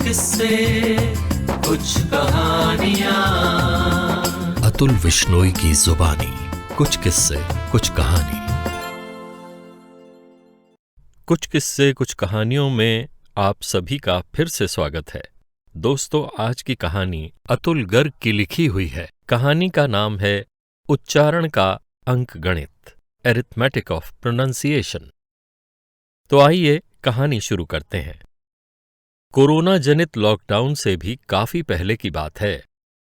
किस्से कुछ कहानियां। अतुल विश्नोई की जुबानी, कुछ किस्से कुछ कहानी। कुछ किस्से कुछ कहानियों में आप सभी का फिर से स्वागत है। दोस्तों, आज की कहानी अतुल गर्ग की लिखी हुई है। कहानी का नाम है उच्चारण का अंक गणित, एरिथमेटिक ऑफ प्रोनाउंसिएशन। तो आइए कहानी शुरू करते हैं। कोरोना जनित लॉकडाउन से भी काफी पहले की बात है।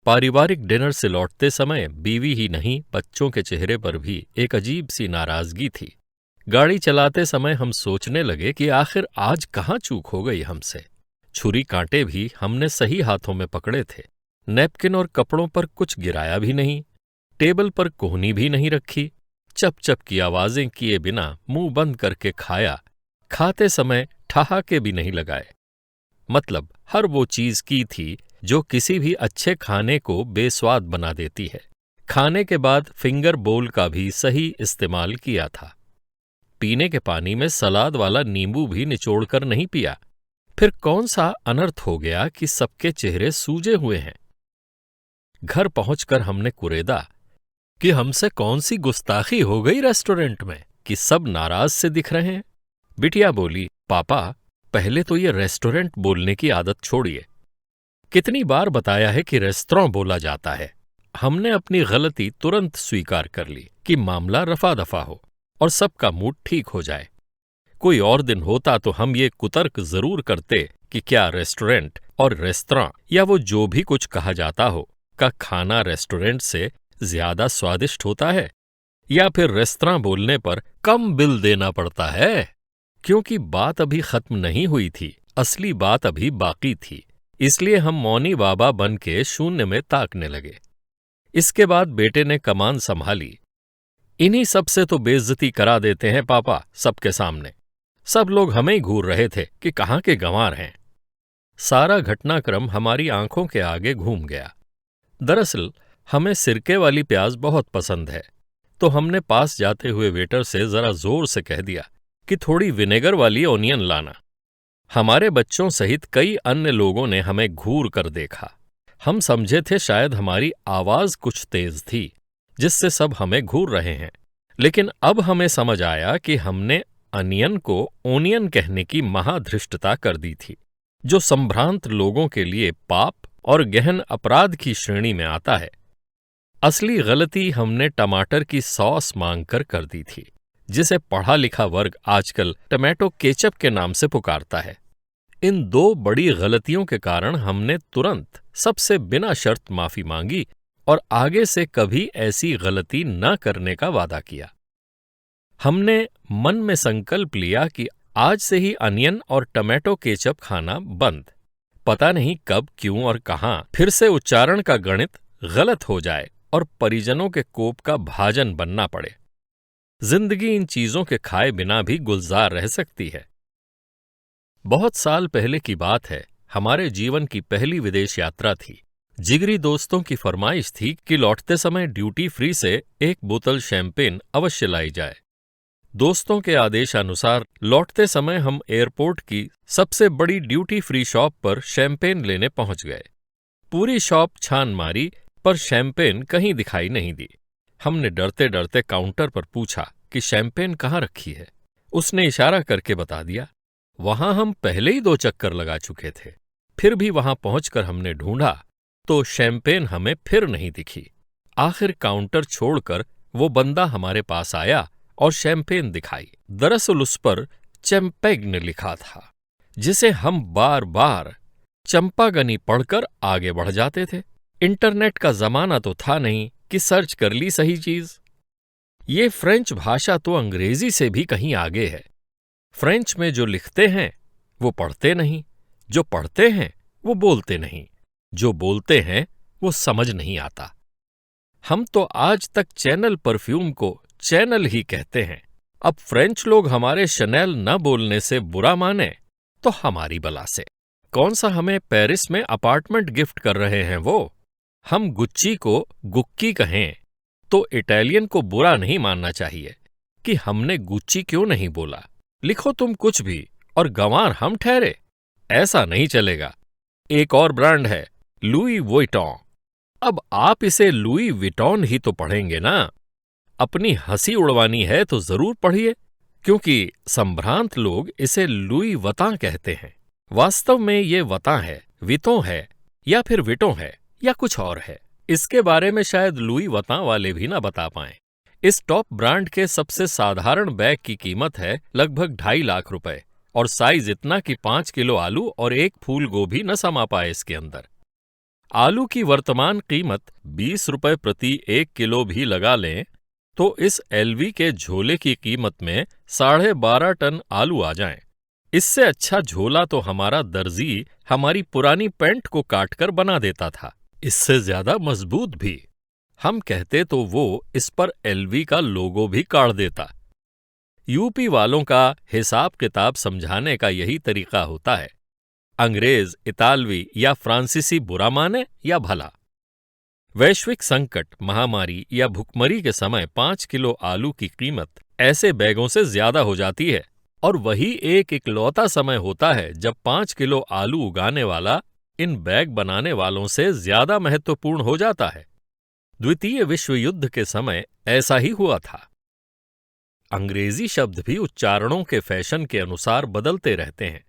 पारिवारिक डिनर से लौटते समय बीवी ही नहीं, बच्चों के चेहरे पर भी एक अजीब सी नाराजगी थी। गाड़ी चलाते समय हम सोचने लगे कि आखिर आज कहाँ चूक हो गई हमसे। छुरी कांटे भी हमने सही हाथों में पकड़े थे। नैपकिन और कपड़ों पर कुछ गिराया भी नहीं। टेबल पर कोहनी भी नहीं रखी। चप चप की आवाजें किए बिना मुंह बंद करके खाया। खाते समय ठहाके भी नहीं लगाए। मतलब हर वो चीज की थी जो किसी भी अच्छे खाने को बेस्वाद बना देती है। खाने के बाद फिंगर बोल का भी सही इस्तेमाल किया था। पीने के पानी में सलाद वाला नींबू भी निचोड़कर नहीं पिया। फिर कौन सा अनर्थ हो गया कि सबके चेहरे सूजे हुए हैं। घर पहुंचकर हमने कुरेदा कि हमसे कौन सी गुस्ताखी हो गई रेस्टोरेंट में कि सब नाराज से दिख रहे हैं। बिटिया बोली, पापा पहले तो ये रेस्टोरेंट बोलने की आदत छोड़िए। कितनी बार बताया है कि रेस्तरां बोला जाता है। हमने अपनी गलती तुरंत स्वीकार कर ली कि मामला रफा दफा हो और सबका मूड ठीक हो जाए। कोई और दिन होता तो हम ये कुतर्क जरूर करते कि क्या रेस्टोरेंट और रेस्तरां या वो जो भी कुछ कहा जाता हो का खाना रेस्टोरेंट से ज्यादा स्वादिष्ट होता है, या फिर रेस्तरां बोलने पर कम बिल देना पड़ता है। क्योंकि बात अभी खत्म नहीं हुई थी, असली बात अभी बाकी थी। इसलिए हम मौनी बाबा बन के शून्य में ताकने लगे। इसके बाद बेटे ने कमान संभाली। इन्हीं सब से तो बेइज्जती करा देते हैं पापा, सबके सामने। सब लोग हमें ही घूर रहे थे कि कहाँ के गंवार हैं। सारा घटनाक्रम हमारी आंखों के आगे घूम गया। दरअसल हमें सिरके वाली प्याज बहुत पसंद है, तो हमने पास जाते हुए वेटर से जरा जोर से कह दिया कि थोड़ी विनेगर वाली ओनियन लाना। हमारे बच्चों सहित कई अन्य लोगों ने हमें घूर कर देखा। हम समझे थे शायद हमारी आवाज कुछ तेज थी, जिससे सब हमें घूर रहे हैं। लेकिन अब हमें समझ आया कि हमने अनियन को ओनियन कहने की महाधृष्टता कर दी थी, जो संभ्रांत लोगों के लिए पाप और गहन अपराध की श्रेणी में आता है। असली गलती हमने टमाटर की सॉस मांगकर कर दी थी, जिसे पढ़ा लिखा वर्ग आजकल टमाटो केचप के नाम से पुकारता है। इन दो बड़ी गलतियों के कारण हमने तुरंत सबसे बिना शर्त माफी मांगी और आगे से कभी ऐसी गलती न करने का वादा किया। हमने मन में संकल्प लिया कि आज से ही अनियन और टमाटो केचप खाना बंद। पता नहीं कब, क्यों और कहां फिर से उच्चारण का गणित गलत हो जाए और परिजनों के कोप का भाजन बनना पड़े। जिंदगी इन चीजों के खाए बिना भी गुलजार रह सकती है। बहुत साल पहले की बात है। हमारे जीवन की पहली विदेश यात्रा थी। जिगरी दोस्तों की फरमाइश थी कि लौटते समय ड्यूटी फ्री से एक बोतल शैंपेन अवश्य लाई जाए। दोस्तों के आदेशानुसार लौटते समय हम एयरपोर्ट की सबसे बड़ी ड्यूटी फ्री शॉप पर शैंपेन लेने पहुंच गए। पूरी शॉप छान मारी, पर शैंपेन कहीं दिखाई नहीं दी। हमने डरते डरते काउंटर पर पूछा कि शैंपेन कहाँ रखी है। उसने इशारा करके बता दिया। वहां हम पहले ही 2 चक्कर लगा चुके थे। फिर भी वहां पहुंचकर हमने ढूंढा तो शैंपेन हमें फिर नहीं दिखी। आखिर काउंटर छोड़कर वो बंदा हमारे पास आया और शैंपेन दिखाई। दरअसल उस पर चैंपेग्न लिखा था, जिसे हम बार बार चंपागनी पढ़कर आगे बढ़ जाते थे। इंटरनेट का जमाना तो था नहीं कि सर्च कर ली सही चीज। ये फ्रेंच भाषा तो अंग्रेजी से भी कहीं आगे है। फ्रेंच में जो लिखते हैं वो पढ़ते नहीं, जो पढ़ते हैं वो बोलते नहीं, जो बोलते हैं वो समझ नहीं आता। हम तो आज तक चैनल परफ्यूम को चैनल ही कहते हैं। अब फ्रेंच लोग हमारे शनेल न बोलने से बुरा माने तो हमारी बला से। कौन सा हमें पेरिस में अपार्टमेंट गिफ्ट कर रहे हैं वो। हम गुच्ची को गुक्की कहें तो इटालियन को बुरा नहीं मानना चाहिए कि हमने गुच्ची क्यों नहीं बोला। लिखो तुम कुछ भी और गंवार हम ठहरे, ऐसा नहीं चलेगा। एक और ब्रांड है लुई वुइटन। अब आप इसे लुई विटॉन ही तो पढ़ेंगे ना। अपनी हंसी उड़वानी है तो जरूर पढ़िए, क्योंकि संभ्रांत लोग इसे लुई वतां कहते हैं। वास्तव में ये वतां है, वितों है, या फिर विटों है, या कुछ और है। इसके बारे में शायद लुई वतां वाले भी ना बता पाएं। इस टॉप ब्रांड के सबसे साधारण बैग की कीमत है लगभग 2.5 लाख रुपए, और साइज इतना कि 5 किलो आलू और 1 फूल गोभी न समा पाए इसके अंदर। आलू की वर्तमान कीमत 20 रुपए प्रति 1 किलो भी लगा लें तो इस एलवी के झोले की कीमत में 12.5 टन आलू आ जाएं। इससे अच्छा झोला तो हमारा दर्जी हमारी पुरानी पैंट को काटकर बना देता था, इससे ज्यादा मजबूत भी। हम कहते तो वो इस पर एलवी का लोगो भी काढ़ देता। यूपी वालों का हिसाब किताब समझाने का यही तरीका होता है। अंग्रेज, इतालवी या फ्रांसीसी बुरा माने या भला। वैश्विक संकट, महामारी या भुखमरी के समय 5 किलो आलू की कीमत ऐसे बैगों से ज्यादा हो जाती है, और वही एक इकलौता समय होता है जब 5 किलो आलू उगाने वाला इन बैग बनाने वालों से ज्यादा महत्वपूर्ण हो जाता है। द्वितीय विश्व युद्ध के समय ऐसा ही हुआ था। अंग्रेजी शब्द भी उच्चारणों के फैशन के अनुसार बदलते रहते हैं।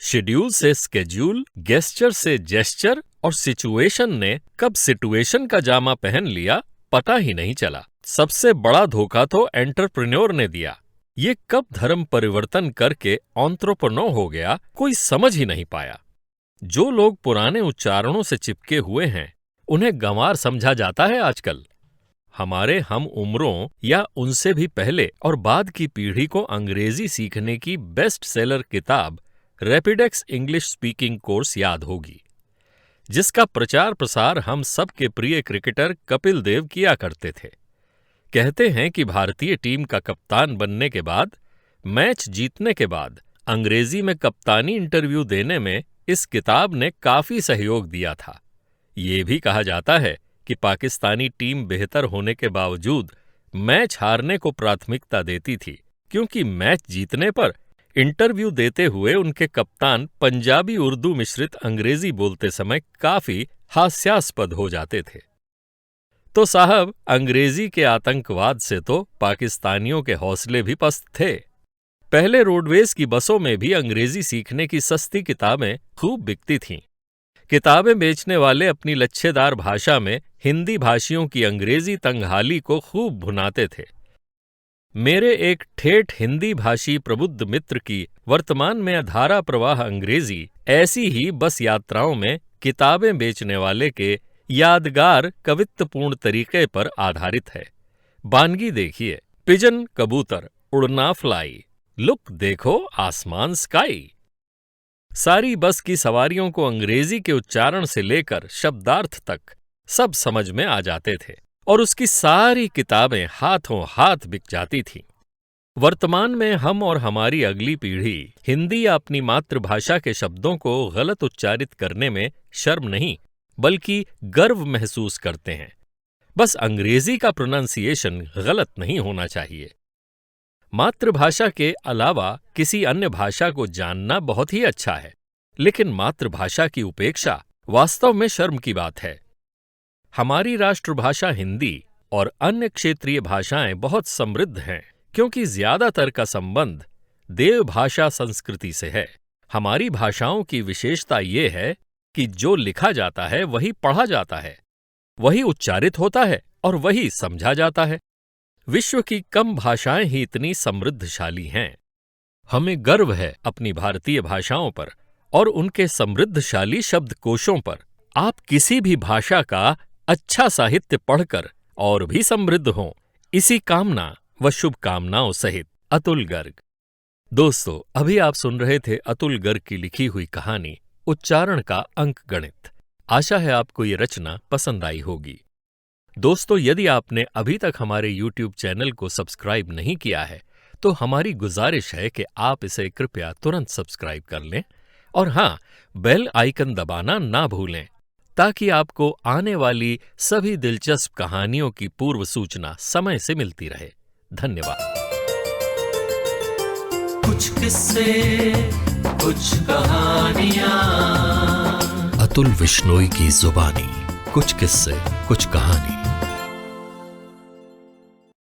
शेड्यूल से स्केड्यूल, गेस्चर से जेस्चर, और सिचुएशन ने कब सिटुएशन का जामा पहन लिया पता ही नहीं चला। सबसे बड़ा धोखा तो एंटरप्रेन्योर ने दिया। ये कब धर्म परिवर्तन करके एंट्रेप्रेन्योर हो गया, कोई समझ ही नहीं पाया। जो लोग पुराने उच्चारणों से चिपके हुए हैं उन्हें गंवार समझा जाता है आजकल। हमारे हम उम्रों या उनसे भी पहले और बाद की पीढ़ी को अंग्रेजी सीखने की बेस्ट सेलर किताब रैपिडेक्स इंग्लिश स्पीकिंग कोर्स याद होगी, जिसका प्रचार प्रसार हम सबके प्रिय क्रिकेटर कपिल देव किया करते थे। कहते हैं कि भारतीय टीम का कप्तान बनने के बाद, मैच जीतने के बाद अंग्रेजी में कप्तानी इंटरव्यू देने में इस किताब ने काफी सहयोग दिया था। ये भी कहा जाता है कि पाकिस्तानी टीम बेहतर होने के बावजूद मैच हारने को प्राथमिकता देती थी, क्योंकि मैच जीतने पर इंटरव्यू देते हुए उनके कप्तान पंजाबी उर्दू मिश्रित अंग्रेजी बोलते समय काफी हास्यास्पद हो जाते थे। तो साहब, अंग्रेजी के आतंकवाद से तो पाकिस्तानियों के हौसले भी पस्त थे। पहले रोडवेज की बसों में भी अंग्रेजी सीखने की सस्ती किताबें खूब बिकती थीं। किताबें बेचने वाले अपनी लच्छेदार भाषा में हिंदी भाषियों की अंग्रेजी तंगहाली को खूब भुनाते थे। मेरे एक ठेठ हिंदी भाषी प्रबुद्ध मित्र की वर्तमान में धारा प्रवाह अंग्रेजी ऐसी ही बस यात्राओं में किताबें बेचने वाले के यादगार कवित्वपूर्ण तरीके पर आधारित है। बानगी देखिए, पिजन कबूतर, उड़ना फ्लाई, लुक देखो आसमान स्काई। सारी बस की सवारियों को अंग्रेजी के उच्चारण से लेकर शब्दार्थ तक सब समझ में आ जाते थे, और उसकी सारी किताबें हाथों हाथ बिक जाती थीं। वर्तमान में हम और हमारी अगली पीढ़ी हिंदी या अपनी मातृभाषा के शब्दों को गलत उच्चारित करने में शर्म नहीं बल्कि गर्व महसूस करते हैं। बस अंग्रेजी का प्रोनाउंसिएशन गलत नहीं होना चाहिए। मातृभाषा के अलावा किसी अन्य भाषा को जानना बहुत ही अच्छा है, लेकिन मातृभाषा की उपेक्षा वास्तव में शर्म की बात है। हमारी राष्ट्रभाषा हिंदी और अन्य क्षेत्रीय भाषाएं बहुत समृद्ध हैं, क्योंकि ज्यादातर का संबंध देवभाषा संस्कृति से है। हमारी भाषाओं की विशेषता ये है कि जो लिखा जाता है वही पढ़ा जाता है, वही उच्चारित होता है और वही समझा जाता है। विश्व की कम भाषाएं ही इतनी समृद्धशाली हैं। हमें गर्व है अपनी भारतीय भाषाओं पर और उनके समृद्धशाली शब्दकोशों पर। आप किसी भी भाषा का अच्छा साहित्य पढ़कर और भी समृद्ध हों, इसी कामना व शुभकामनाओं सहित अतुल गर्ग। दोस्तों, अभी आप सुन रहे थे अतुल गर्ग की लिखी हुई कहानी उच्चारण का अंक गणित। आशा है आपको ये रचना पसंद आई होगी। दोस्तों, यदि आपने अभी तक हमारे YouTube चैनल को सब्सक्राइब नहीं किया है तो हमारी गुजारिश है कि आप इसे कृपया तुरंत सब्सक्राइब कर लें, और हाँ, बेल आइकन दबाना ना भूलें, ताकि आपको आने वाली सभी दिलचस्प कहानियों की पूर्व सूचना समय से मिलती रहे। धन्यवाद। कुछ किस्से, कुछ कहानियां। अतुल विश्नोई की जुबानी। कुछ किस्से कुछ कहानी।